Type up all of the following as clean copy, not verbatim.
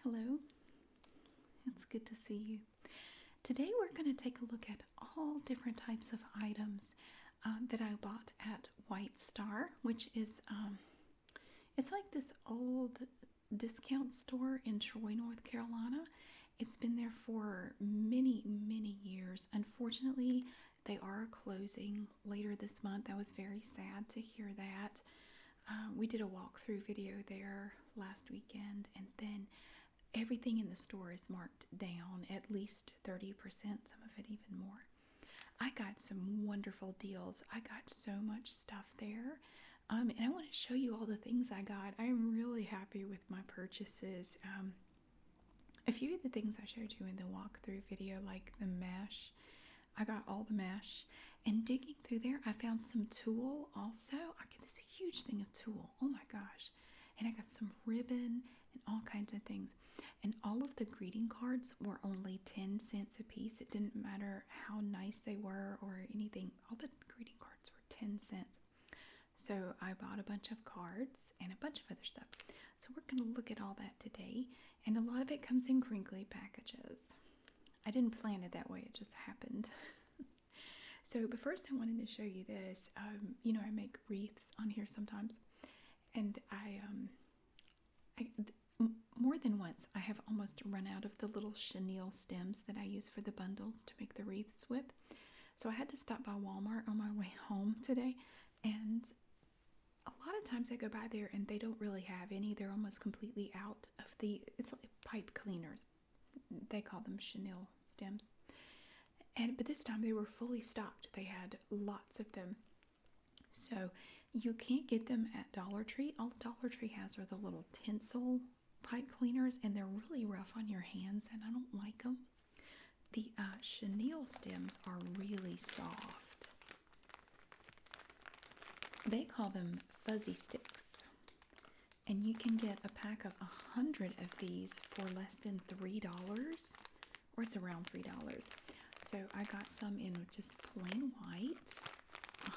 Hello, it's good to see you. Today we're going to take a look at all different types of items that I bought at White Star, which is it's like this old discount store in Troy, North Carolina. It's been there for many, many years. Unfortunately, they are closing later this month. I was very sad to hear that. We did a walkthrough video there last weekend, and then everything in the store is marked down at least 30%, some of it even more. I got some wonderful deals. I got so much stuff there. And I want to show you all the things I got. I'm really happy with my purchases. A few of the things I showed you in the walkthrough video, like the mesh, I got all the mesh. And digging through there, I found some tulle also. I get this huge thing of tulle. Oh my gosh. And I got some ribbon and all kinds of things. And all of the greeting cards were only 10 cents a piece. It didn't matter how nice they were or anything. All the greeting cards were 10 cents. So I bought a bunch of cards and a bunch of other stuff. So we're going to look at all that today. And a lot of it comes in crinkly packages. I didn't plan it that way. It just happened. But first I wanted to show you this. I make wreaths on here sometimes. And more than once, I have almost run out of the little chenille stems that I use for the bundles to make the wreaths with. So I had to stop by Walmart on my way home today. And a lot of times I go by there and they don't really have any. They're almost completely out of it's like pipe cleaners. They call them chenille stems. But this time they were fully stocked. They had lots of them. So you can't get them at Dollar Tree. All Dollar Tree has are the little tinsel pipe cleaners, and they're really rough on your hands, and I don't like them. The chenille stems are really soft. They call them fuzzy sticks. And you can get a pack of 100 of these for less than $3, or it's around $3. So I got some in just plain white.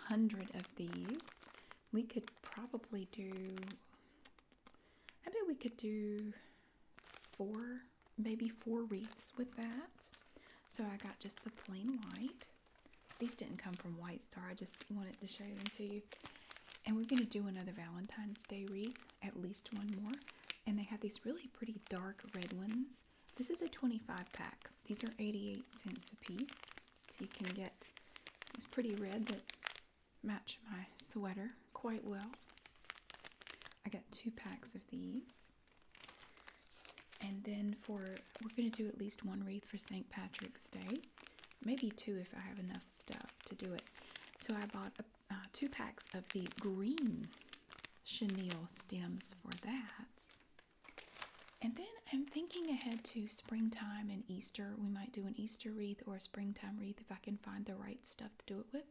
100 of these. We could probably do, I bet we could do maybe four wreaths with that. So I got just the plain white. These didn't come from White Star. I just wanted to show them to you. And we're going to do another Valentine's Day wreath, at least one more. And they have these really pretty dark red ones. This is a 25 pack. These are 88 cents a piece. So you can get these pretty red that match my sweater quite well. I got 2 packs of these. And then we're going to do at least one wreath for St. Patrick's Day. Maybe 2 if I have enough stuff to do it. So I bought 2 packs of the green chenille stems for that. And then I'm thinking ahead to springtime and Easter. We might do an Easter wreath or a springtime wreath if I can find the right stuff to do it with.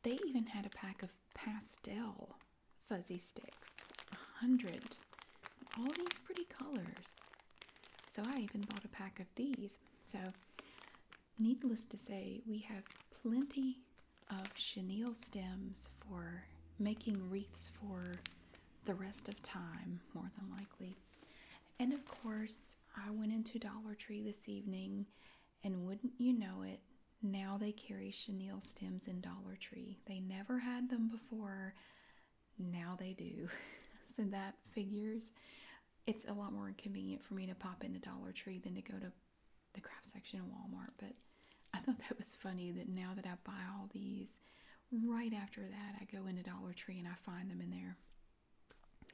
They even had a pack of pastel fuzzy sticks, 100. All these pretty colors. So I even bought a pack of these. So needless to say, we have plenty of chenille stems for making wreaths for the rest of time, more than likely. And of course, I went into Dollar Tree this evening, and wouldn't you know it, now they carry chenille stems in Dollar Tree. They never had them before. Now they do. So that figures. It's a lot more inconvenient for me to pop into Dollar Tree than to go to the craft section in Walmart. But I thought that was funny that now that I buy all these, right after that I go into Dollar Tree and I find them in there.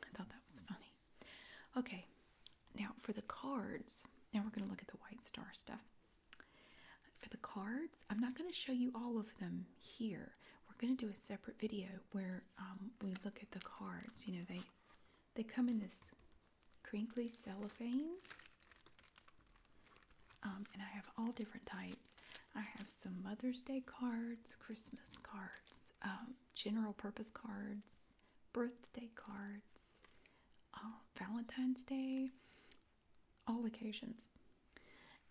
I thought that was funny. Okay, now for the cards. Now we're going to look at the White Star stuff. For the cards, I'm not going to show you all of them here. We're going to do a separate video where we look at the cards. You know, they come in this crinkly cellophane. And I have all different types. I have some Mother's Day cards, Christmas cards, general purpose cards, birthday cards, Valentine's Day, all occasions.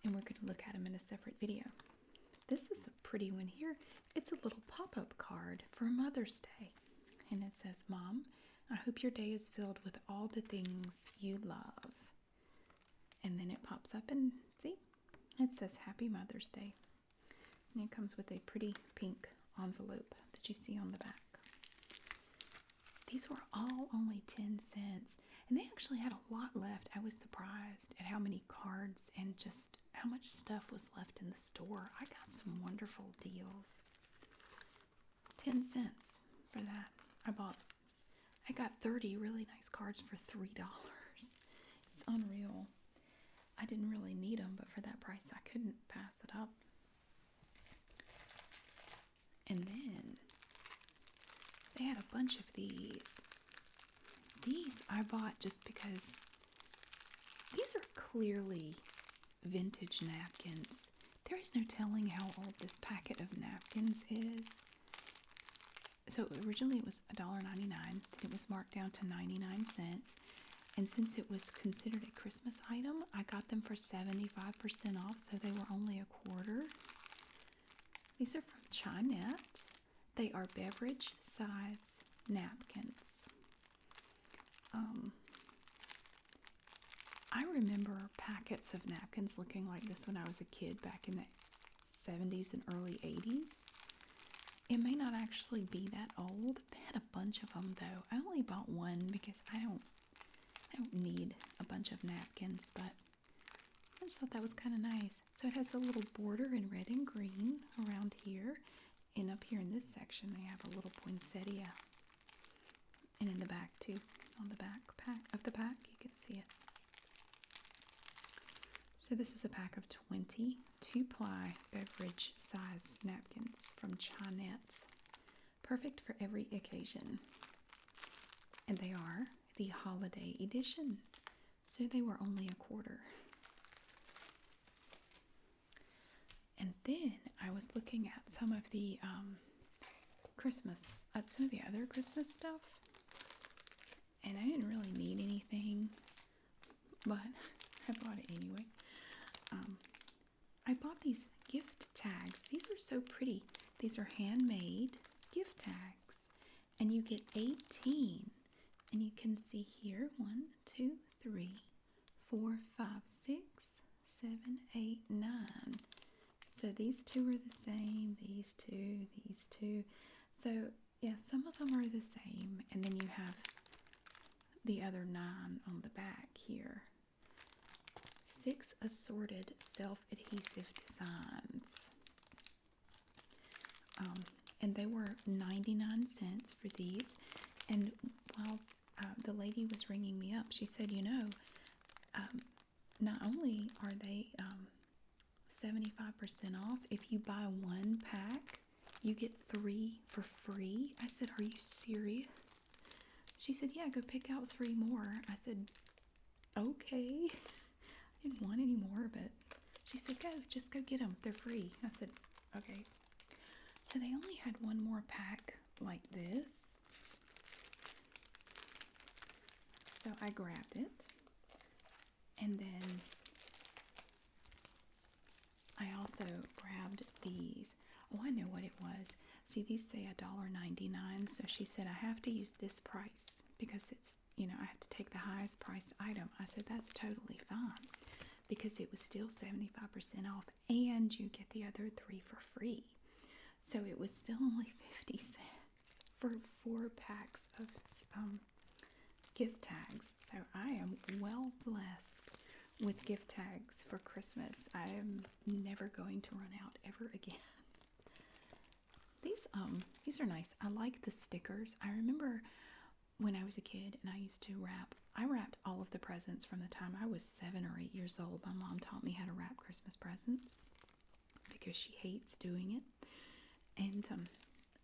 And we're going to look at them in a separate video. This is a pretty one here. It's a little pop-up card for Mother's Day. And it says, Mom, I hope your day is filled with all the things you love. And then it pops up and see, it says Happy Mother's Day. And it comes with a pretty pink envelope that you see on the back. These were all only 10 cents. And they actually had a lot left. I was surprised at how many cards and just how much stuff was left in the store. I got some wonderful deals. 10 cents for that. I got 30 really nice cards for $3. It's unreal. I didn't really need them, but for that price, I couldn't pass it up. And then they had a bunch of these. These I bought just because these are clearly vintage napkins. There is no telling how old this packet of napkins is. So originally it was $1.99, then it was marked down to 99 cents. And since it was considered a Christmas item, I got them for 75% off, so they were only a quarter. These are from chenille. They are beverage size napkins. I remember packets of napkins looking like this when I was a kid back in the 70s and early 80s. It may not actually be that old. They had a bunch of them though. I only bought one because I don't need a bunch of napkins, but I just thought that was kind of nice. So it has a little border in red and green around here, and up here in this section they have a little poinsettia. And in the back too, on the back of the pack, you can see it. So this is a pack of 20 2-ply beverage size napkins from chenille. Perfect for every occasion. And they are the holiday edition. So they were only a quarter. And then I was looking at some of the some of the other Christmas stuff. And I didn't really need anything, but I bought it anyway. I bought these gift tags. These are so pretty. These are handmade gift tags. And you get 18. And you can see here 1, 2, 3, 4, 5, 6, 7, 8, 9. So these two are the same. These two. So yeah, some of them are the same. And then you have the other 9 on the back here. 6 assorted self-adhesive designs. And they were 99 cents for these. And while the lady was ringing me up, she said, you know, not only are they 75% off, if you buy 1 pack, you get 3 for free. I said, are you serious? She said, yeah, go pick out 3 more. I said, okay. I didn't want any more, but she said, just go get them. They're free. I said, okay. So they only had 1 more pack like this. So I grabbed it. And then I also grabbed these. Oh, I know what it was. See, these say $1.99. So she said, I have to use this price because it's, you know, I have to take the highest priced item. I said, that's totally fine because it was still 75% off and you get the other 3 for free. So it was still only 50 cents for 4 packs of gift tags. So I am well blessed with gift tags for Christmas. I am never going to run out ever again. These are nice. I like the stickers. I remember when I was a kid and I used to I wrapped all of the presents from the time I was 7 or 8 years old. My mom taught me how to wrap Christmas presents because she hates doing it. And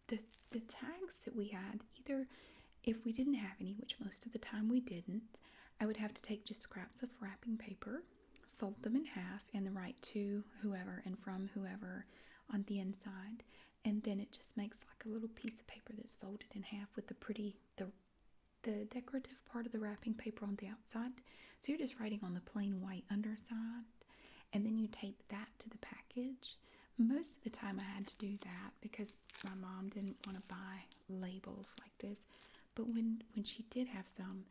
the tags that we had, either if we didn't have any, which most of the time we didn't, I would have to take just scraps of wrapping paper, fold them in half, and then write to whoever and from whoever on the inside. And then it just makes like a little piece of paper that's folded in half with the decorative part of the wrapping paper on the outside. So you're just writing on the plain white underside, and then you tape that to the package. Most of the time I had to do that because my mom didn't want to buy labels like this. But when she did have some,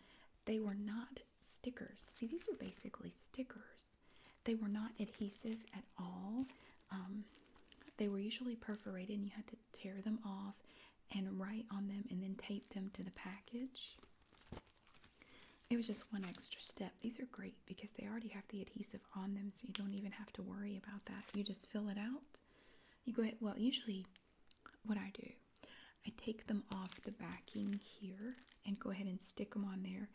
they were not stickers. See, these are basically stickers. They were not adhesive at all. They were usually perforated and you had to tear them off and write on them and then tape them to the package. It was just one extra step. These are great because they already have the adhesive on them, so you don't even have to worry about that. You just fill it out. You go ahead, well, usually what I do, I take them off the backing here and go ahead and stick them on there,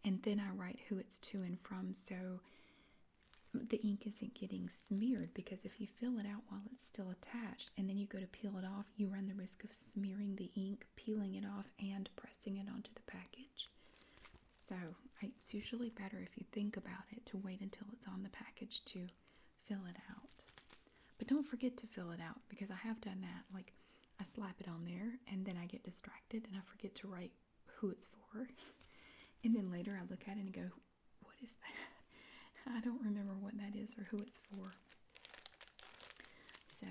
and then I write who it's to and from, so the ink isn't getting smeared, because if you fill it out while it's still attached and then you go to peel it off, you run the risk of smearing the ink, peeling it off, and pressing it onto the package. So it's usually better, if you think about it, to wait until it's on the package to fill it out. But don't forget to fill it out, because I have done that. Like, I slap it on there and then I get distracted and I forget to write who it's for. And then later I look at it and go, what is that? I don't remember what that is or who it's for. So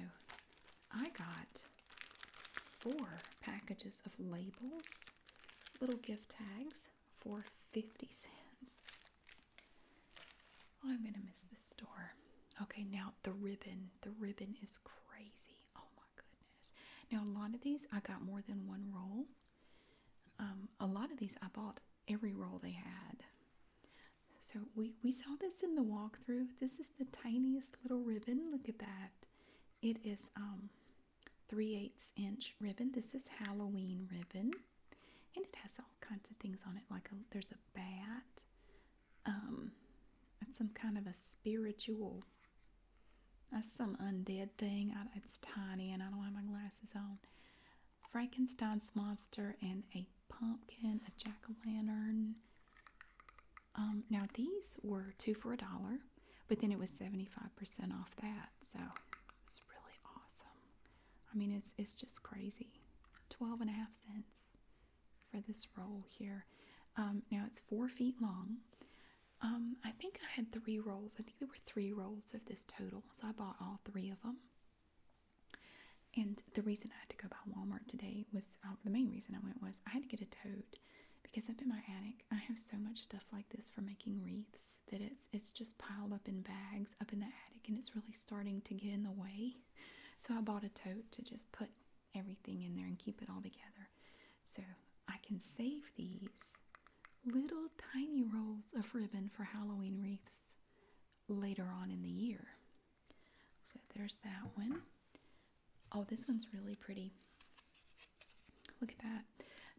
I got 4 packages of labels, little gift tags for 50 cents. Oh, I'm going to miss this store. Okay, now the ribbon. The ribbon is crazy. Oh my goodness. Now a lot of these I got more than one roll. A lot of these I bought every roll they had. So we saw this in the walkthrough. This is the tiniest little ribbon. Look at that. It is 3/8 inch ribbon. This is Halloween ribbon. And it has all kinds of things on it. Like there's a bat. It's some kind of a spiritual, that's some undead thing. It's tiny and I don't have my glasses on. Frankenstein's monster and a pumpkin, a jack-o'-lantern. Now these were 2 for $1, but then it was 75% off that, so it's really awesome. I mean, it's just crazy. 12.5 cents for this roll here. Now it's 4 feet long. I think I had 3 rolls. I think there were 3 rolls of this total, so I bought all 3 of them. And the reason I had to go by Walmart today was, the main reason I went was I had to get a tote, because up in my attic I have so much stuff like this for making wreaths that it's just piled up in bags up in the attic, and it's really starting to get in the way. So I bought a tote to just put everything in there and keep it all together, so I can save these little tiny rolls of ribbon for Halloween wreaths later on in the year. So there's that one. Oh, this one's really pretty. Look at that.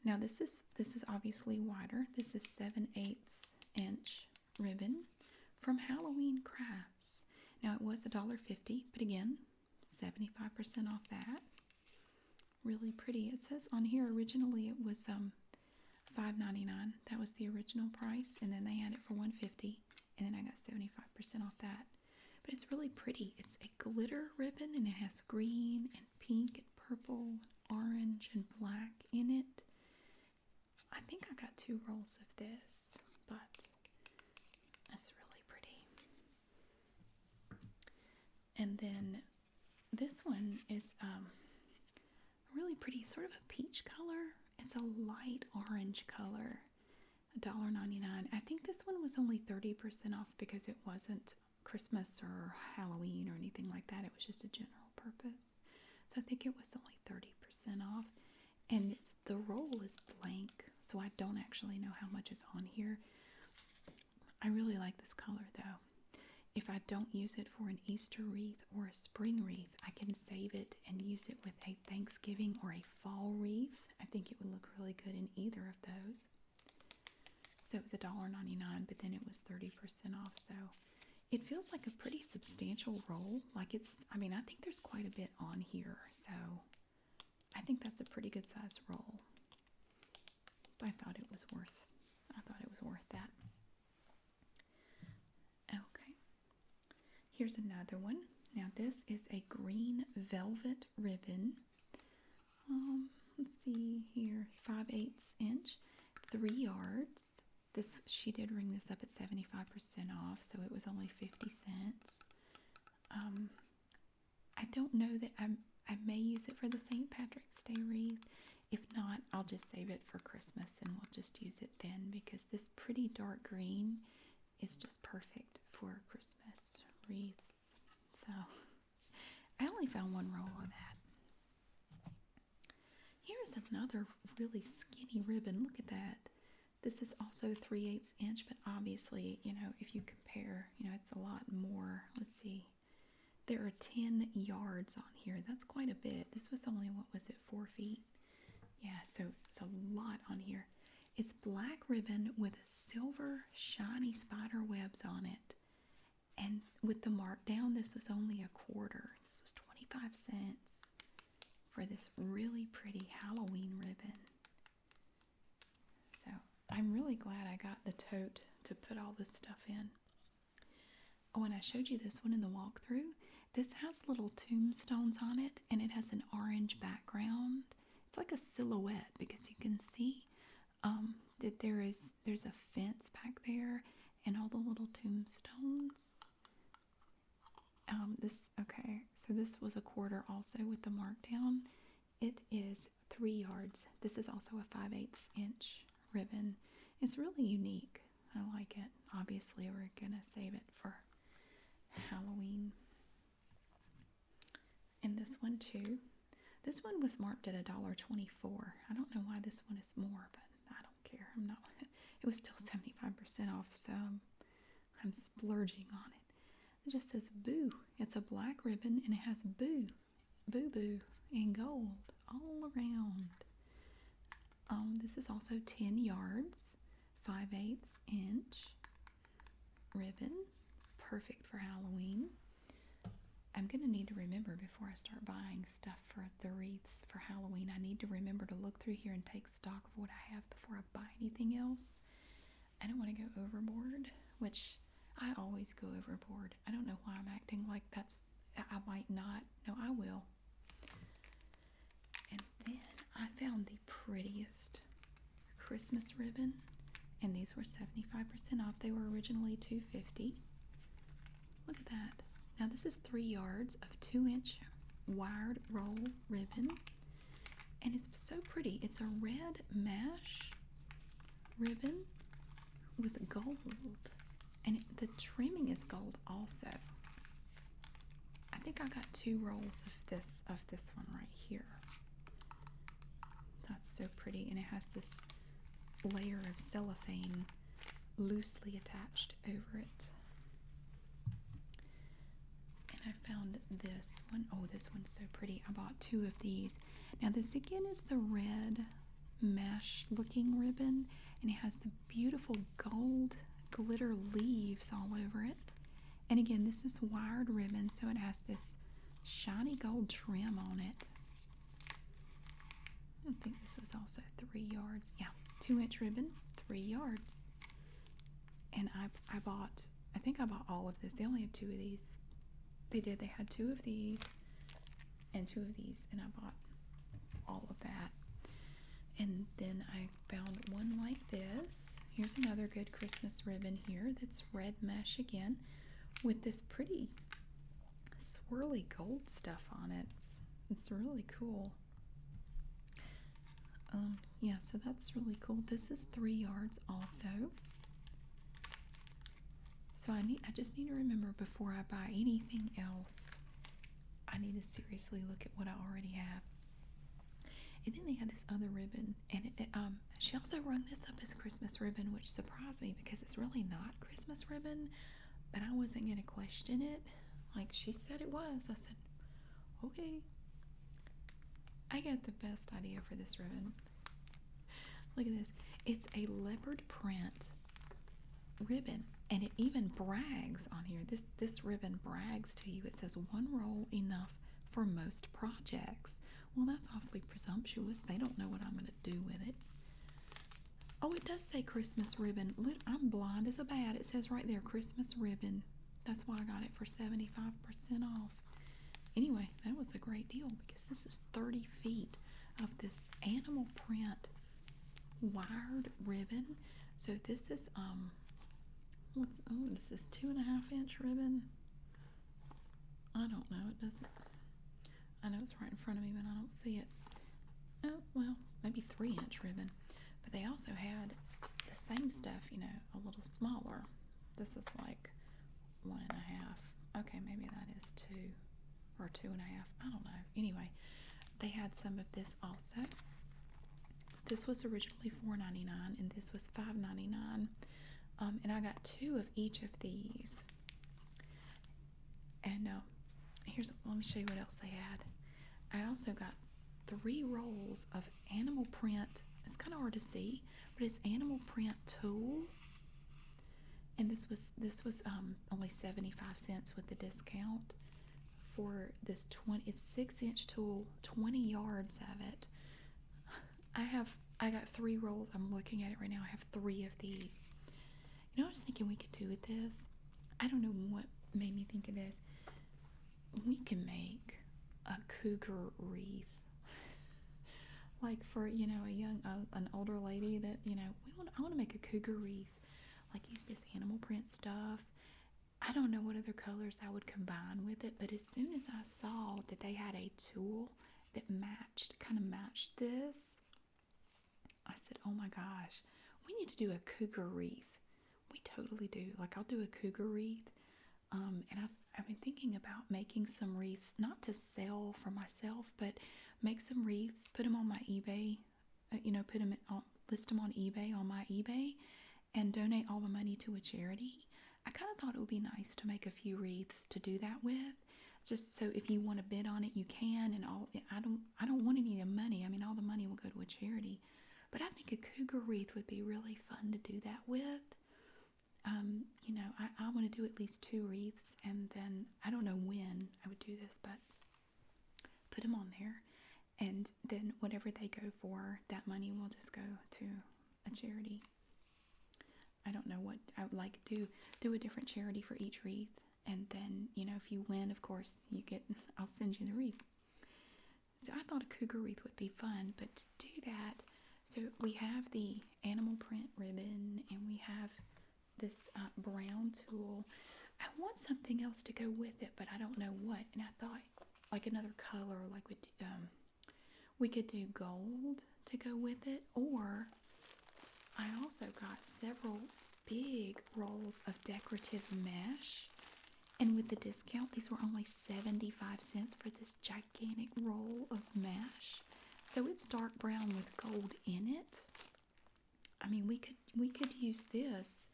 Now this is obviously wider. This is 7/8 inch ribbon from Halloween Crafts. Now it was $1.50, but again, 75% off that. Really pretty. It says on here originally it was $5.99. That was the original price, and then they had it for $1.50, and then I got 75% off that. But it's really pretty. It's a glitter ribbon, and it has green and pink and purple and orange and black in it. I think I got 2 rolls of this, but it's really pretty. And then this one is really pretty, sort of a peach color. It's a light orange color, $1.99. I think this one was only 30% off because it wasn't Christmas or Halloween or anything like that. It was just a general purpose. So I think it was only 30% off. And the roll is blank, so I don't actually know how much is on here. I really like this color though. If I don't use it for an Easter wreath or a spring wreath, I can save it and use it with a Thanksgiving or a fall wreath. I think it would look really good in either of those. So it was $1.99, but then it was 30% off. So it feels like a pretty substantial roll. Like I think there's quite a bit on here. So I think that's a pretty good size roll. But I thought it was worth that. Okay. Here's another one. Now this is a green velvet ribbon. Let's see here, 5/8 inch, 3 yards. She did ring this up at 75% off, so it was only 50 cents. I don't know that I may use it for the St. Patrick's Day wreath. If not, I'll just save it for Christmas and we'll just use it then because this pretty dark green is just perfect for Christmas wreaths. So I only found one roll of that. Here's another really skinny ribbon. Look at that. This is also 3/8 inch, but obviously, if you compare, it's a lot more. Let's see. There are 10 yards on here. That's quite a bit. This was only, 4 feet? Yeah, so it's a lot on here. It's black ribbon with silver shiny spider webs on it. And with the markdown, this was only a quarter. This was 25 cents for this really pretty Halloween ribbon. So I'm really glad I got the tote to put all this stuff in. Oh, and I showed you this one in the walkthrough. This has little tombstones on it, and it has an orange background. It's like a silhouette because you can see that there's a fence back there and all the little tombstones. So this was a quarter also with the markdown. It is 3 yards. This is also a 5/8 inch ribbon. It's really unique. I like it. Obviously, we're gonna save it for Halloween. And this one too. This one was marked at $1.24. I don't know why this one is more, but I don't care. It was still 75% off, so I'm splurging on it. It just says boo. It's a black ribbon and it has boo, boo boo in gold all around. This is also 10 yards, 5/8 inch ribbon. Perfect for Halloween. I'm going to need to remember before I start buying stuff for the wreaths for Halloween. I need to remember to look through here and take stock of what I have before I buy anything else. I don't want to go overboard, which I always go overboard. I don't know why I'm acting like I might not. No, I will. And then I found the prettiest Christmas ribbon, and these were 75% off. They were originally $2.50. Look at that. Now this is 3 yards of 2-inch wired roll ribbon, and it's so pretty. It's a red mesh ribbon with gold, and the trimming is gold also. I think I got 2 rolls of this one right here. That's so pretty, and it has this layer of cellophane loosely attached over it. And I found this one. Oh, this one's so pretty. I bought 2 of these. Now this again is the red mesh looking ribbon, and it has the beautiful gold glitter leaves all over it. And again, this is wired ribbon, so it has this shiny gold trim on it. I think this was also 3 yards. Yeah, 2-inch ribbon, 3 yards. And I think I bought all of this. They only had 2 of these. They had 2 of these and 2 of these, and I bought all of that. And then I found one like this. Here's another good Christmas ribbon here that's red mesh again with this pretty swirly gold stuff on it. It's really cool. Yeah, so that's really cool. This is 3 yards also. So I just need to remember before I buy anything else, I need to seriously look at what I already have. And then they had this other ribbon, and she also run this up as Christmas ribbon, which surprised me because it's really not Christmas ribbon, but I wasn't going to question it. Like she said it was. I said, okay. I got the best idea for this ribbon. Look at this. It's a leopard print ribbon, and it even brags on here. This ribbon brags to you. It says 1 roll enough for most projects. Well, that's awfully presumptuous. They don't know what I'm going to do with it. Oh, it does say Christmas ribbon. Look, I'm blind as a bat. It says right there, Christmas ribbon. That's why I got it for 75% off. Anyway, that was a great deal because this is 30 feet of this animal print wired ribbon. So this is this is 2.5-inch ribbon. I don't know. It doesn't. I know it's right in front of me, but I don't see it. well, maybe 3-inch ribbon. But they also had the same stuff, a little smaller. This is like 1.5. Okay, maybe that is 2 or 2.5. I don't know. Anyway, they had some of this also. This was originally $4.99 and this was $5.99. And I got 2 of each of these. And let me show you what else they had. I also got 3 rolls of animal print. It's kind of hard to see, but it's animal print tulle. And this was only 75 cents with the discount for this it's 6-inch tulle, 20 yards of it. I got 3 rolls. I'm looking at it right now. I have 3 of these. I was thinking we could do with this. I don't know what made me think of this. We can make a cougar wreath, like for an older lady that I want to make a cougar wreath. Like use this animal print stuff. I don't know what other colors I would combine with it, but as soon as I saw that they had a tulle that kind of matched this, I said, oh my gosh, we need to do a cougar wreath. We totally do. Like I'll do a cougar wreath. And I've been thinking about making some wreaths, not to sell for myself, but make some wreaths, put them on my eBay, list them on eBay, on my eBay, and donate all the money to a charity. I kind of thought it would be nice to make a few wreaths to do that with, just so if you want to bid on it, you can. And I don't want any of the money. I mean, all the money will go to a charity, but I think a cougar wreath would be really fun to do that with. I want to do at least 2 wreaths, and then I don't know when I would do this, but put them on there, and then whatever they go for, that money will just go to a charity. I don't know what I would like to do a different charity for each wreath, and then if you win, of course I'll send you the wreath. So I thought a cougar wreath would be fun, but to do that, so we have the animal print ribbon, and we have this brown tulle. I want something else to go with it, but I don't know what. And I thought like another color, like we could do gold to go with it, or I also got several big rolls of decorative mesh, and with the discount these were only 75 cents for this gigantic roll of mesh. So it's dark brown with gold in it. I mean, we could use this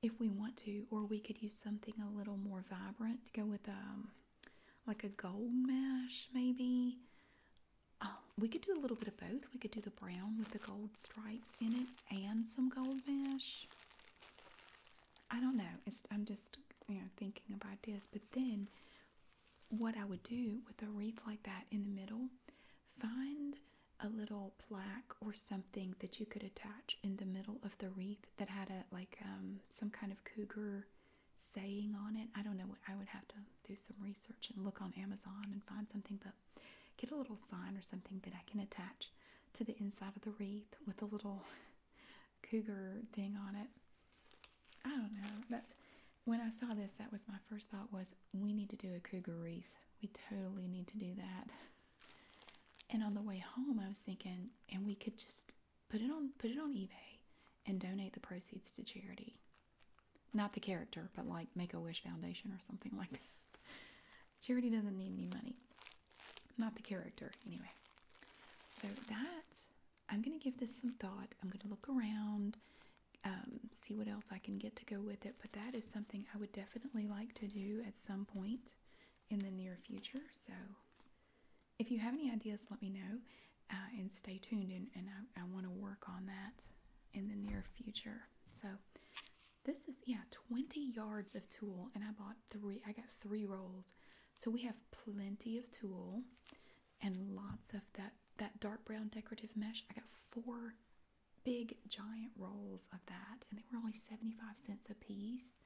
if we want to, or we could use something a little more vibrant to go with like a gold mesh maybe. We could do a little bit of both. We could do the brown with the gold stripes in it and some gold mesh. I don't know. I'm just thinking about this. But then what I would do with a wreath like that in the middle, find a little plaque or something that you could attach in the middle of the wreath that had some kind of cougar saying on it. I don't know what. I would have to do some research and look on Amazon and find something, but get a little sign or something that I can attach to the inside of the wreath with a little cougar thing on it. I don't know. When I saw this, that was my first thought, was we need to do a cougar wreath. We totally need to do that. And on the way home, I was thinking, and we could just put it on eBay and donate the proceeds to charity. Not the character, but like Make-A-Wish Foundation or something like that. Charity doesn't need any money. Not the character, anyway. So I'm going to give this some thought. I'm going to look around, see what else I can get to go with it. But that is something I would definitely like to do at some point in the near future. So if you have any ideas, let me know, and stay tuned, and I want to work on that in the near future. So this is 20 yards of tulle, and I got 3 rolls. So we have plenty of tulle and lots of that dark brown decorative mesh. I got 4 big giant rolls of that, and they were only 75 cents a piece.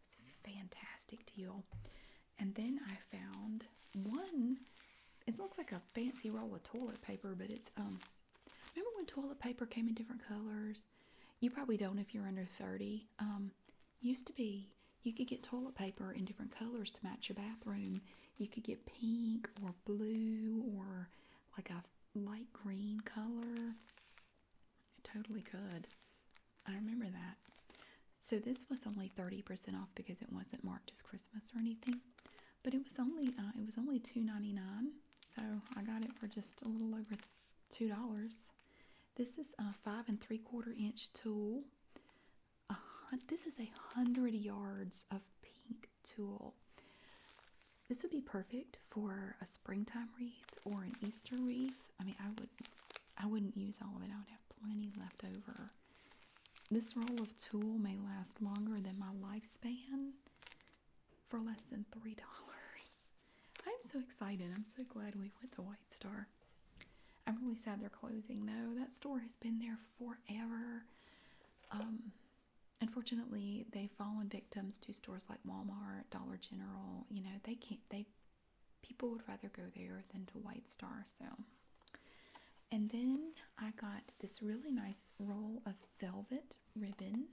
It's a fantastic deal. And then I found one. It looks like a fancy roll of toilet paper, but it's remember when toilet paper came in different colors? You probably don't if you're under 30. Used to be, you could get toilet paper in different colors to match your bathroom. You could get pink or blue or like a light green color. It totally could. I remember that. So this was only 30% off because it wasn't marked as Christmas or anything. But it was only $2.99. So I got it for just a little over $2. This is a 5 3/4 inch tulle. This is 100 yards of pink tulle. This would be perfect for a springtime wreath or an Easter wreath. I mean, I wouldn't use all of it. I would have plenty left over. This roll of tulle may last longer than my lifespan for less than $3. I'm so excited. I'm so glad we went to White Star. I'm really sad they're closing though. That store has been there forever. Unfortunately, they've fallen victims to stores like Walmart, Dollar General. You know, people would rather go there than to White Star. So, and then I got this really nice roll of velvet ribbon.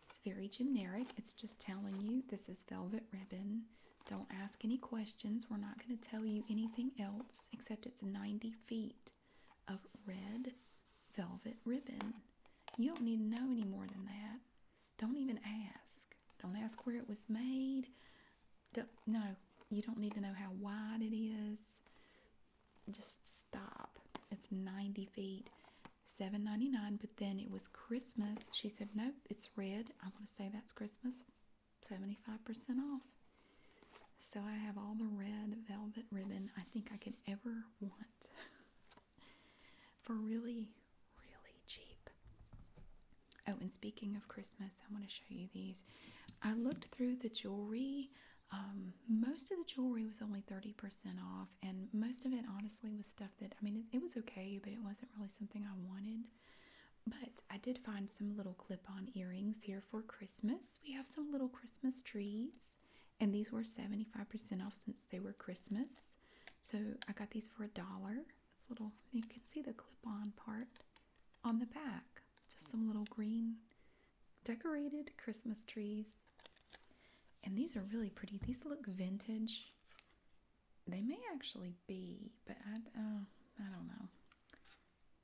It's very generic. It's just telling you this is velvet ribbon. Don't ask any questions. We're not going to tell you anything else except it's 90 feet of red velvet ribbon. You don't need to know any more than that. Don't even ask. Don't ask where it was made. No, you don't need to know how wide it is. Just stop. It's 90 feet. $7.99, but then it was Christmas. She said, nope, it's red. I want to say that's Christmas. 75% off. So I have all the red velvet ribbon I think I could ever want for really, really cheap. Oh, and speaking of Christmas, I want to show you these. I looked through the jewelry. Most of the jewelry was only 30% off, and most of it honestly was stuff that, I mean, it was okay, but it wasn't really something I wanted. But I did find some little clip-on earrings here for Christmas. We have some little Christmas trees, and these were 75% off since they were Christmas. So I got these for $1. It's little, you can see the clip-on part on the back. Just some little green decorated Christmas trees. And these are really pretty. These look vintage. They may actually be, but I don't know.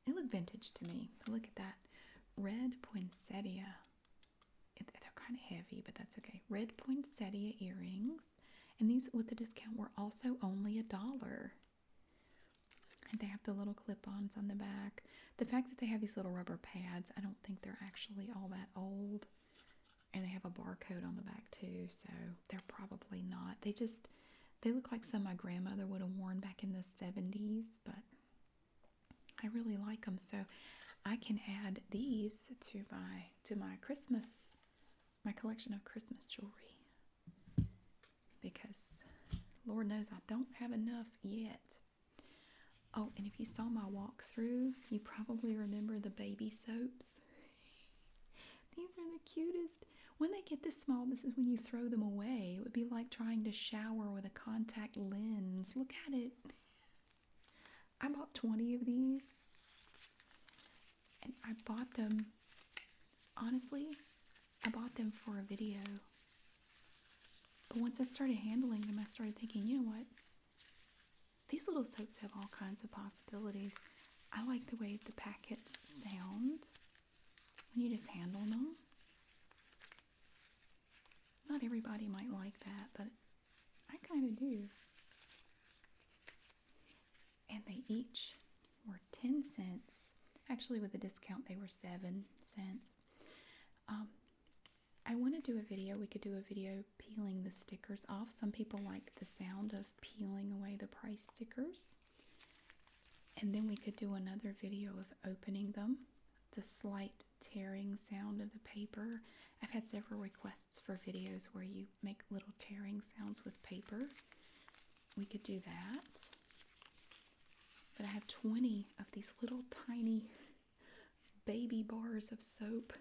They look vintage to me. But look at that. Red poinsettia. They're kind of heavy, but that's okay. Red poinsettia earrings. And these with the discount were also only $1. And they have the little clip-ons on the back. The fact that they have these little rubber pads, I don't think they're actually all that old. And they have a barcode on the back too, so they're probably not. They look like some my grandmother would have worn back in the 70s, but I really like them. So I can add these to my Christmas, my collection of Christmas jewelry. Because Lord knows I don't have enough yet. Oh, and if you saw my walkthrough, you probably remember the baby soaps. These are the cutest. When they get this small, this is when you throw them away. It would be like trying to shower with a contact lens. Look at it. I bought 20 of these. And I bought them, honestly, I bought them for a video. But once I started handling them, I started thinking, you know what? These little soaps have all kinds of possibilities. I like the way the packets sound when you just handle them. Not everybody might like that, but I kind of do. And they each were 10 cents. Actually, with a discount, they were 7 cents. I want to do a video. We could do a video peeling the stickers off. Some people like the sound of peeling away the price stickers. And then we could do another video of opening them. The slight tearing sound of the paper. I've had several requests for videos where you make little tearing sounds with paper. We could do that. But I have 20 of these little tiny baby bars of soap.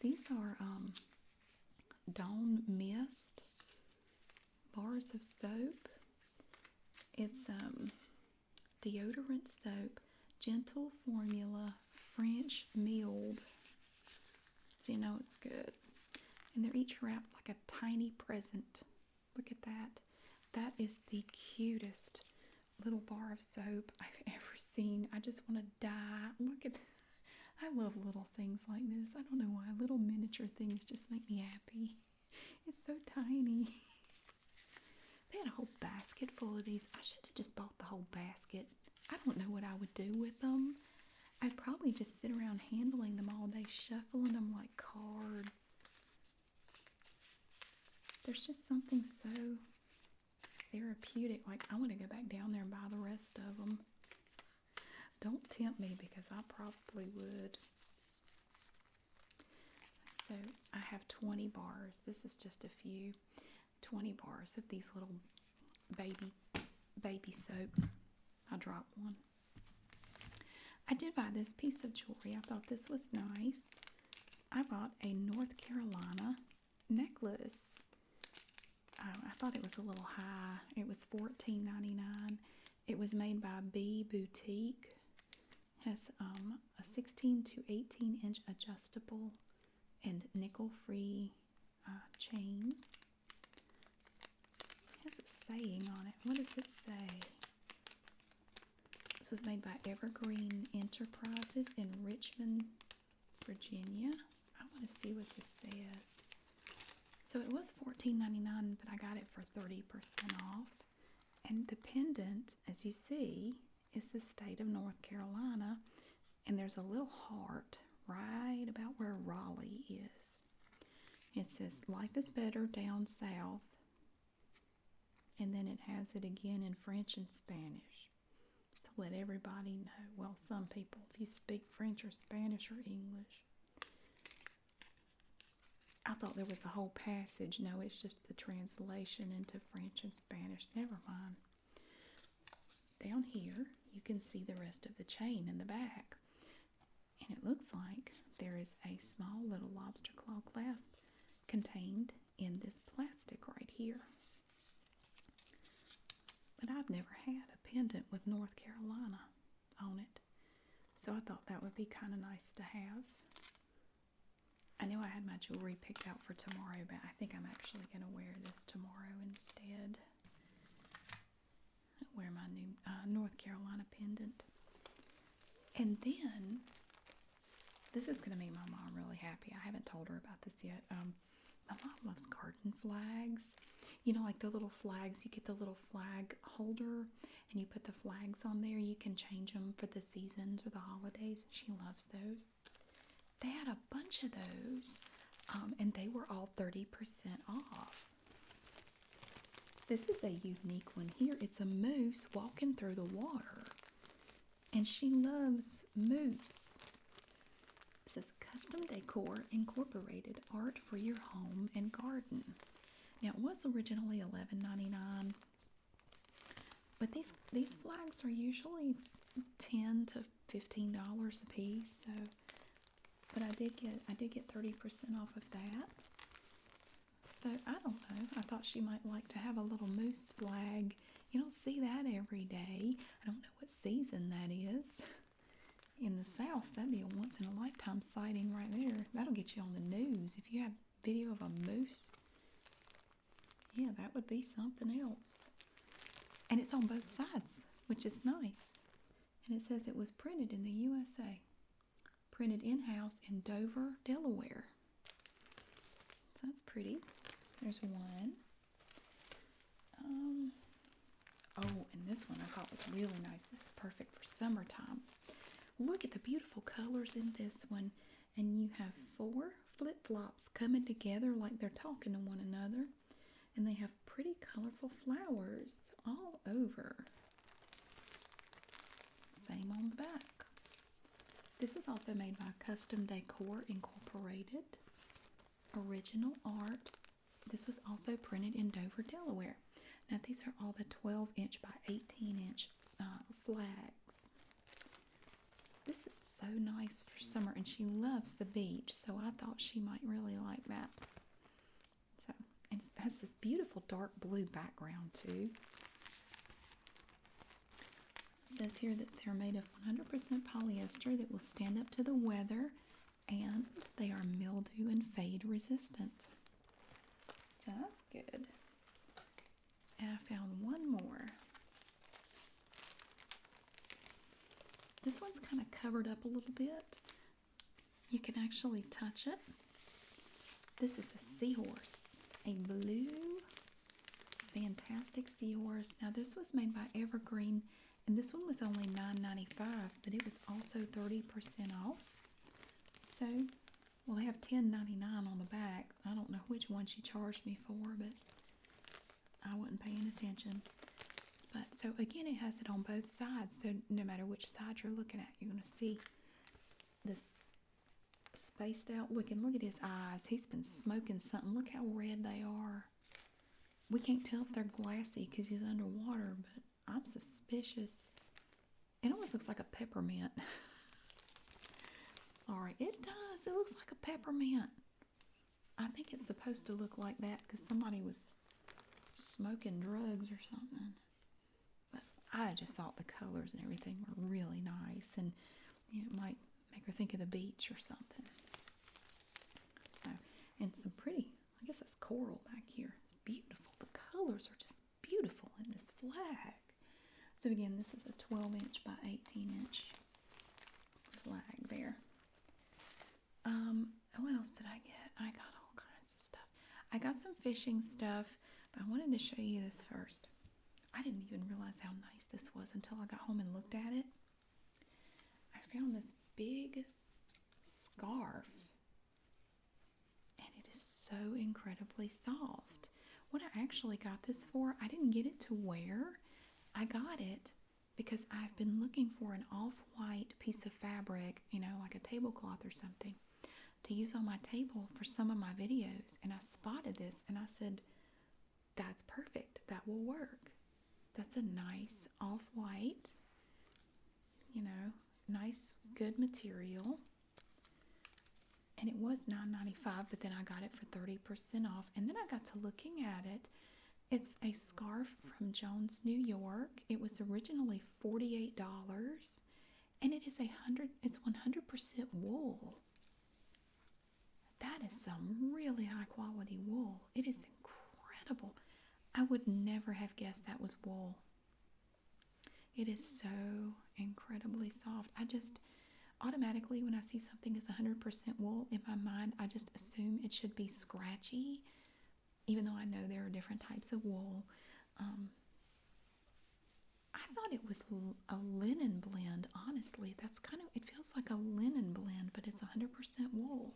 These are Dawn Mist bars of soap. It's deodorant soap, gentle formula, French milled. So you know it's good. And they're each wrapped like a tiny present. Look at that. That is the cutest little bar of soap I've ever seen. I just want to die. Look at this. I love little things like this. I don't know why. Little miniature things just make me happy. It's so tiny. They had a whole basket full of these. I should have just bought the whole basket. I don't know what I would do with them. I'd probably just sit around handling them all day, shuffling them like cards. There's just something so therapeutic. Like, I want to go back down there and buy the rest of them. Don't tempt me because I probably would. So I have 20 bars. This is just a few. 20 bars of these little baby soaps. I dropped one. I did buy this piece of jewelry. I thought this was nice. I bought a North Carolina necklace. I thought it was a little high. It was $14.99. It was made by B Boutique. It has a 16 to 18 inch adjustable and nickel-free chain. It has a saying on it. What does it say? This was made by Evergreen Enterprises in Richmond, Virginia. I want to see what this says. So it was $14.99, but I got it for 30% off. And the pendant, as you see, is the state of North Carolina. And there's a little heart right about where Raleigh is. It says, "Life is better down south." And then it has it again in French and Spanish to let everybody know. Well, some people, if you speak French or Spanish or English. I thought there was a whole passage. No, it's just the translation into French and Spanish. Never mind. Down here, you can see the rest of the chain in the back. And it looks like there is a small little lobster claw clasp contained in this plastic right here. But I've never had a pendant with North Carolina on it. So I thought that would be kind of nice to have. I know I had my jewelry picked out for tomorrow, but I think I'm actually going to wear this tomorrow instead. I'll wear my new North Carolina pendant. And then, this is going to make my mom really happy. I haven't told her about this yet. My mom loves garden flags. You know, like the little flags, you get the little flag holder and you put the flags on there. You can change them for the seasons or the holidays. She loves those. They had a bunch of those, and they were all 30% off. This is a unique one here. It's a moose walking through the water, and she loves moose. This is Custom Decor Incorporated, art for your home and garden. Now, it was originally $11.99, but these flags are usually $10 to $15 a piece. So, but I did get 30% off of that. So I don't know. I thought she might like to have a little moose flag. You don't see that every day. I don't know what season that is. In the South, that'd be a once in a lifetime sighting right there. That'll get you on the news. If you had video of a moose, yeah, that would be something else. And it's on both sides, which is nice. And it says it was printed in the USA. Printed in-house in Dover, Delaware. So that's pretty. There's one. Oh, and this one I thought was really nice. This is perfect for summertime. Look at the beautiful colors in this one. And you have 4 flip-flops coming together like they're talking to one another. And they have pretty colorful flowers all over. Same on the back. This is also made by Custom Decor Incorporated. Original art. This was also printed in Dover, Delaware. Now these are all the 12-inch by 18-inch flags. This is so nice for summer, and she loves the beach, so I thought she might really like that. So, and it has this beautiful dark blue background too. It says here that they're made of 100% polyester that will stand up to the weather, and they are mildew and fade resistant. So that's good. And I found one more. This one's kind of covered up a little bit. You can actually touch it. This is a seahorse, a blue, fantastic seahorse. Now this was made by Evergreen, and this one was only $9.95, but it was also 30% off. So, well, they have $10.99 on the back. I don't know which one she charged me for, but I wasn't paying attention. But so again, it has it on both sides. So no matter which side you're looking at, you're going to see this spaced out looking. Look at his eyes. He's been smoking something. Look how red they are. We can't tell if they're glassy because he's underwater, but I'm suspicious. It almost looks like a peppermint. Sorry, it does. It looks like a peppermint. I think it's supposed to look like that because somebody was smoking drugs or something. But I just thought the colors and everything were really nice, and it might make her think of the beach or something. So, and some pretty, I guess that's coral back here. It's beautiful. The colors are just beautiful in this flag. So again, this is a 12-inch by 18-inch flag there. What else did I get? I got all kinds of stuff. I got some fishing stuff, but I wanted to show you this first. I didn't even realize how nice this was until I got home and looked at it. I found this big scarf, and it is so incredibly soft. What I actually got this for, I didn't get it to wear. I got it because I've been looking for an off-white piece of fabric, you know, like a tablecloth or something, to use on my table for some of my videos. And I spotted this and I said, that's perfect. That will work. That's a nice off-white, you know, nice, good material. And it was $9.95, but then I got it for 30% off. And then I got to looking at it. It's a scarf from Jones, New York. It was originally $48, and it is 100% wool. That is some really high quality wool. It is incredible. I would never have guessed that was wool. It is so incredibly soft. I just automatically, when I see something is 100% wool, in my mind, I just assume it should be scratchy, even though I know there are different types of wool. I thought it was a linen blend, honestly. That's kind of, it feels like a linen blend, but it's 100% wool.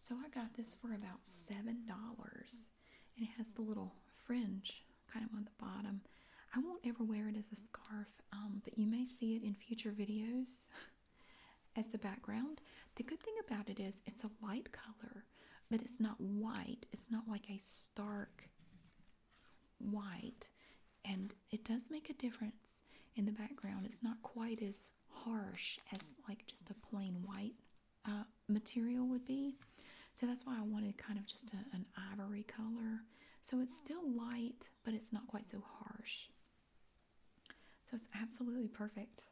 So I got this for about $7, and it has the little fringe kind of on the bottom. I won't ever wear it as a scarf, but you may see it in future videos as the background. The good thing about it is it's a light color, but it's not white. It's not like a stark white, and it does make a difference in the background. It's not quite as harsh as like just a plain white material would be. So that's why I wanted kind of just an ivory color. So it's still light, but it's not quite so harsh. So it's absolutely perfect.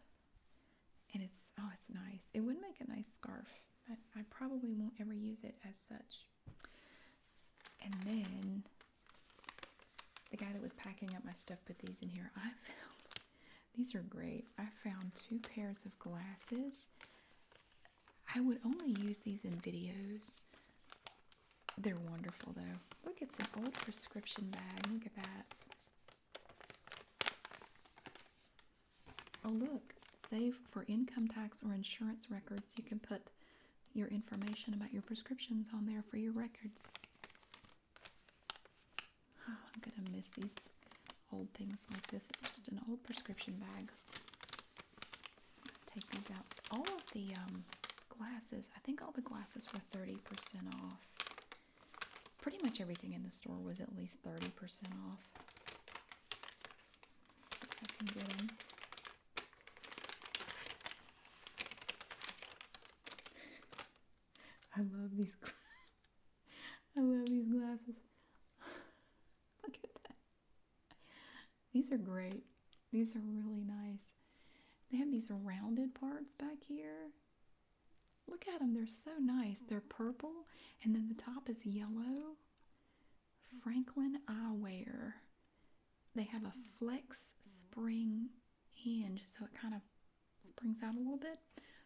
And it's nice. It would make a nice scarf, but I probably won't ever use it as such. And then the guy that was packing up my stuff put these in here. I found, these are great. I found 2 pairs of glasses. I would only use these in videos. They're wonderful though. Look, it's an old prescription bag. Look at that. Oh look, save for income tax or insurance records. You can put your information about your prescriptions on there for your records. Oh, I'm gonna miss these old things like this. It's just an old prescription bag. Take these out. All of the glasses, I think all the glasses were 30% off. Pretty much everything in the store was at least 30% off. Let's see if I can get them. I love these. I love these glasses. Look at that. These are great. These are really nice. They have these rounded parts back here. Look at them. They're so nice. They're purple, and then the top is yellow. Franklin Eyewear. They have a flex spring hinge, so it kind of springs out a little bit.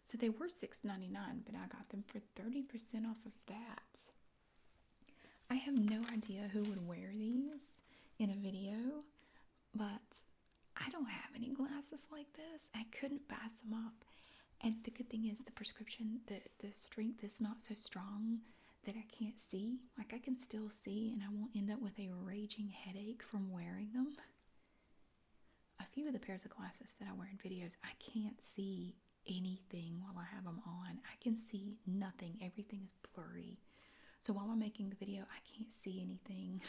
So they were $6.99, but I got them for 30% off of that. I have no idea who would wear these in a video, but I don't have any glasses like this. I couldn't pass them up. And the good thing is the prescription, the strength is not so strong that I can't see. Like I can still see and I won't end up with a raging headache from wearing them. A few of the pairs of glasses that I wear in videos, I can't see anything while I have them on. I can see nothing. Everything is blurry. So while I'm making the video, I can't see anything.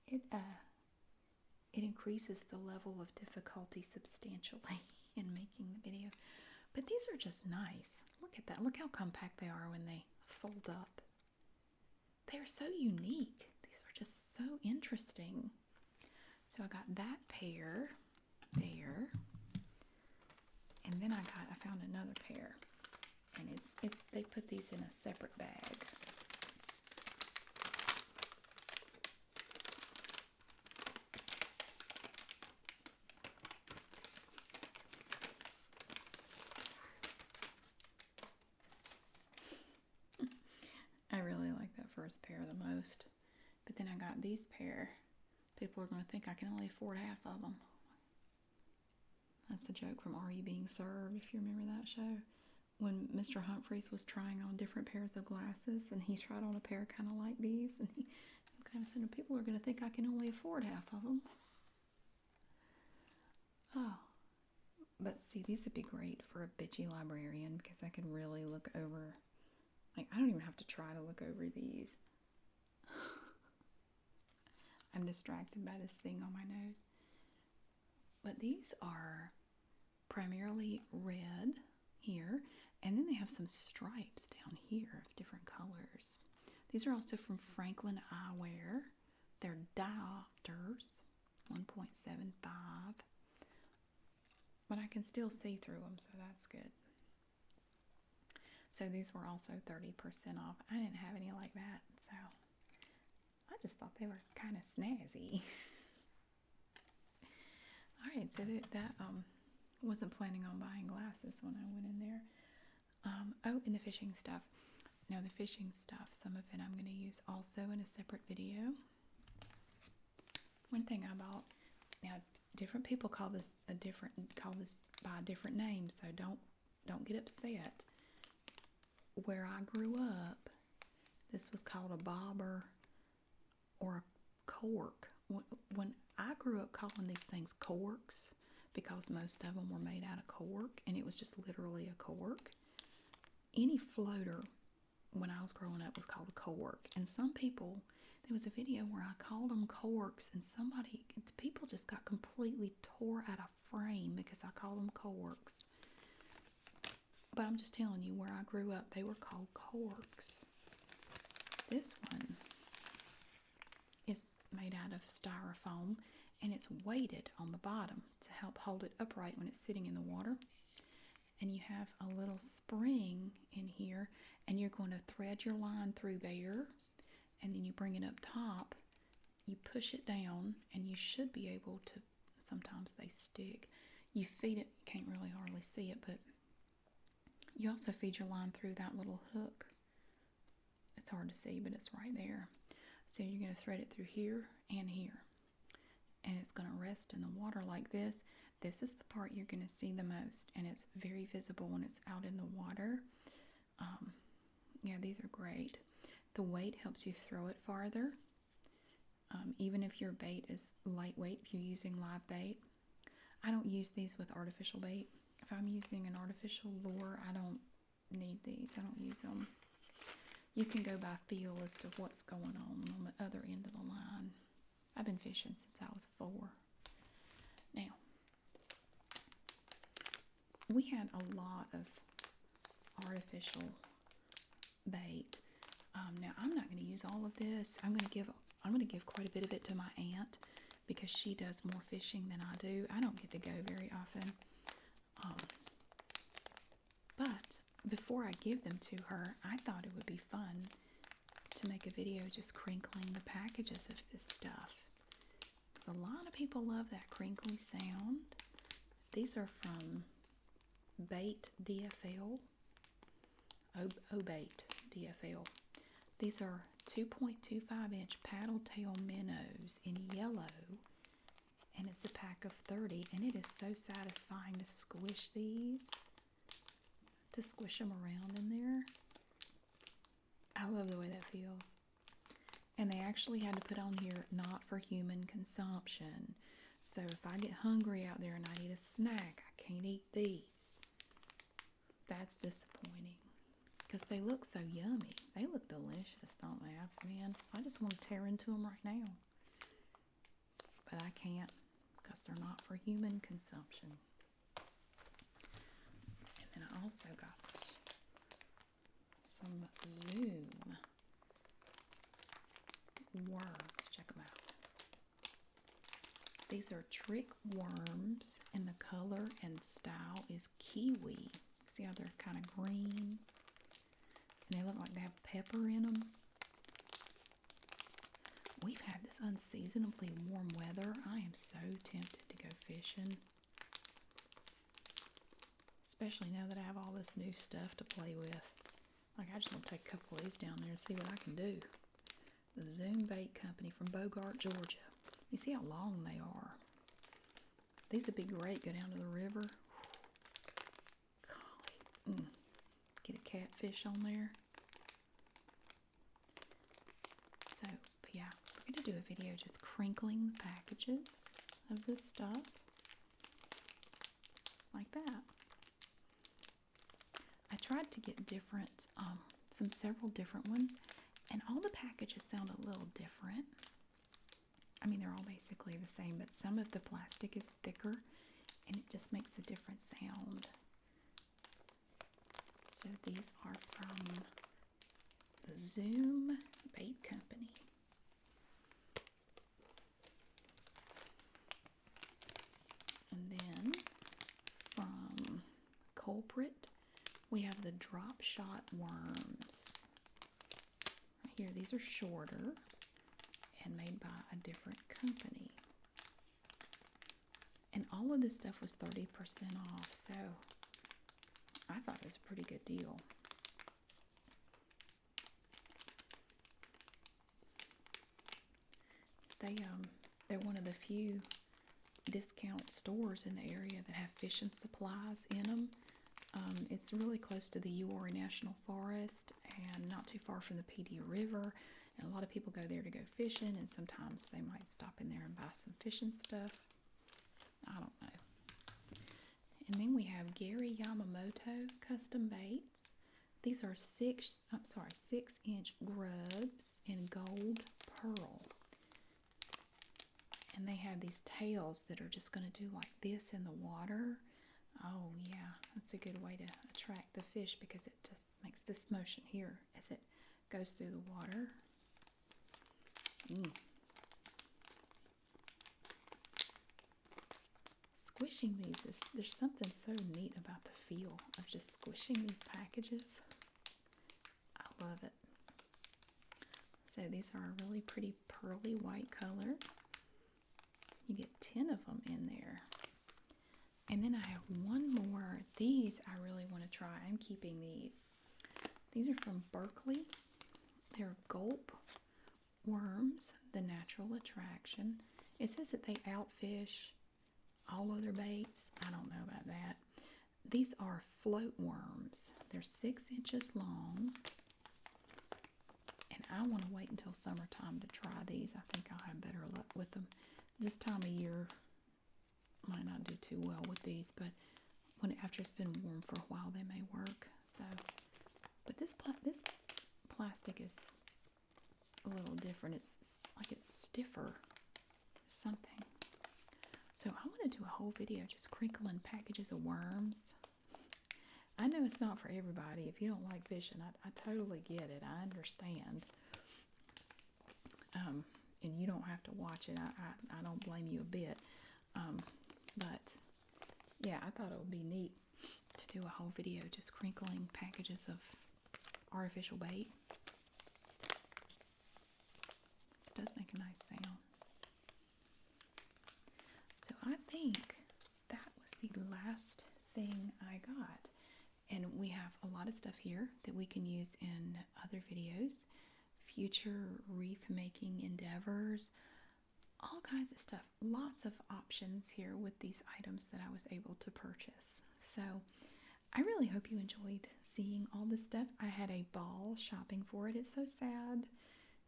It increases the level of difficulty substantially in making the video. But these are just nice. Look at that. Look how compact they are when they fold up. They're so unique. These are just so interesting. So I got that pair there. And then I found another pair. And they put these in a separate bag. I really like that first pair the most. But then I got these pair. People are going to think I can only afford half of them. That's a joke from Are You Being Served, if you remember that show. When Mr. Humphreys was trying on different pairs of glasses, and he tried on a pair kind of like these, and he kind of said, people are going to think I can only afford half of them. Oh. But see, these would be great for a bitchy librarian because I could really look over. Like, I don't even have to try to look over these. I'm distracted by this thing on my nose. But these are primarily red here, and then they have some stripes down here of different colors. These are also from Franklin Eyewear. They're diopters, 1.75. But I can still see through them, so that's good. So these were also 30% off. I didn't have any like that, so I just thought they were kind of snazzy. Alright, so that wasn't planning on buying glasses when I went in there. Oh, and the fishing stuff. Now the fishing stuff, some of it I'm going to use also in a separate video. One thing I bought, now different people call this by a different name, so don't get upset. Where I grew up, this was called a bobber or a cork. When I grew up calling these things corks, because most of them were made out of cork, and it was just literally a cork. Any floater, when I was growing up, was called a cork. And some people, there was a video where I called them corks, and people just got completely tore out of frame because I called them corks. But I'm just telling you, where I grew up, they were called corks. This one is made out of styrofoam, and it's weighted on the bottom to help hold it upright when it's sitting in the water. And you have a little spring in here, and you're going to thread your line through there, and then you bring it up top, you push it down, and you should be able to, sometimes they stick. You feed it, you can't really hardly see it, but you also feed your line through that little hook. It's hard to see, but it's right there. So you're going to thread it through here and here. And it's going to rest in the water like this. This is the part you're going to see the most, and it's very visible when it's out in the water. Yeah, these are great. The weight helps you throw it farther. Even if your bait is lightweight, if you're using live bait. I don't use these with artificial bait. If I'm using an artificial lure, I don't need these. I don't use them. You can go by feel as to what's going on the other end of the line. I've been fishing since I was 4. Now, we had a lot of artificial bait. Now, I'm not going to use all of this. I'm going to give quite a bit of it to my aunt because she does more fishing than I do. I don't get to go very often. But before I give them to her, I thought it would be fun to make a video just crinkling the packages of this stuff. Because a lot of people love that crinkly sound. These are from Bait DFL. Obate DFL. These are 2.25-inch paddle tail minnows in yellow, and it's a pack of 30, and it is so satisfying to squish these, to squish them around in there. I love the way that feels. And they actually had to put on here, not for human consumption. So if I get hungry out there and I need a snack, I can't eat these. That's disappointing. Because they look so yummy. They look delicious, don't they? Man, I just want to tear into them right now. But I can't, because they're not for human consumption. And then I also got some Zoom worms. Check them out. These are trick worms, and the color and style is kiwi. See how they're kind of green? And they look like they have pepper in them. We've had this unseasonably warm weather. I am so tempted to go fishing. Especially now that I have all this new stuff to play with. Like, I just want to take a couple of these down there and see what I can do. The Zoom Bait Company from Bogart, Georgia. You see how long they are. These would be great. Go down to the river. Golly. Get a catfish on there. So, but yeah, we're going to do a video just crinkling the packages of this stuff. Like that. I tried to get different, several different ones, and all the packages sound a little different. I mean, they're all basically the same, but some of the plastic is thicker, and it just makes a different sound. So these are from the Zoom Bait Company. And then from Culprit, we have the Drop Shot Worms. Right here, these are shorter and made by a different company. And all of this stuff was 30% off, so I thought it was a pretty good deal. They're one of the few discount stores in the area that have fishing supplies in them. It's really close to the Uora National Forest and not too far from the PD River. And a lot of people go there to go fishing, and sometimes they might stop in there and buy some fishing stuff. I don't know. And then we have Gary Yamamoto Custom Baits. These are 6-inch grubs in gold pearl. And they have these tails that are just going to do like this in the water. Oh yeah, that's a good way to attract the fish because it just makes this motion here as it goes through the water. Squishing these there's something so neat about the feel of just squishing these packages. I love it. So these are a really pretty pearly white color. You get 10 of them in there. And then I have one more. These I really want to try. I'm keeping these. These are from Berkeley. They're gulp worms, the natural attraction. It says that they outfish all other baits. I don't know about that. These are float worms. They're 6 inches long. And I want to wait until summertime to try these. I think I'll have better luck with them. This time of year might not do too well with these, but after it's been warm for a while, they may work. So, but this plastic is a little different. It's like it's stiffer or something. So I want to do a whole video just crinkling packages of worms. I know it's not for everybody. If you don't like fishing, I totally get it. I understand. And you don't have to watch it. I don't blame you a bit. But yeah, I thought it would be neat to do a whole video just crinkling packages of artificial bait. It does make a nice sound. So I think that was the last thing I got. And we have a lot of stuff here that we can use in other videos, future wreath making endeavors, all kinds of stuff. Lots of options here with these items that I was able to purchase. So I really hope you enjoyed seeing all this stuff. I had a ball shopping for it. It's so sad.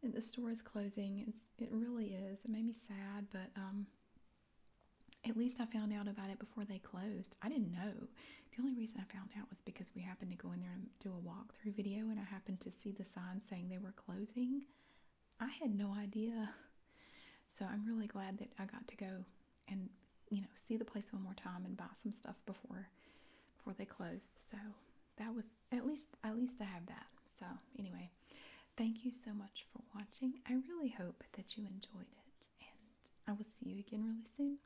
And the store is closing. It really is. It made me sad, but at least I found out about it before they closed. I didn't know. The only reason I found out was because we happened to go in there and do a walkthrough video, and I happened to see the sign saying they were closing. I had no idea. So I'm really glad that I got to go and, see the place one more time and buy some stuff before they closed. So that was at least I have that. So anyway, thank you so much for watching. I really hope that you enjoyed it, and I will see you again really soon.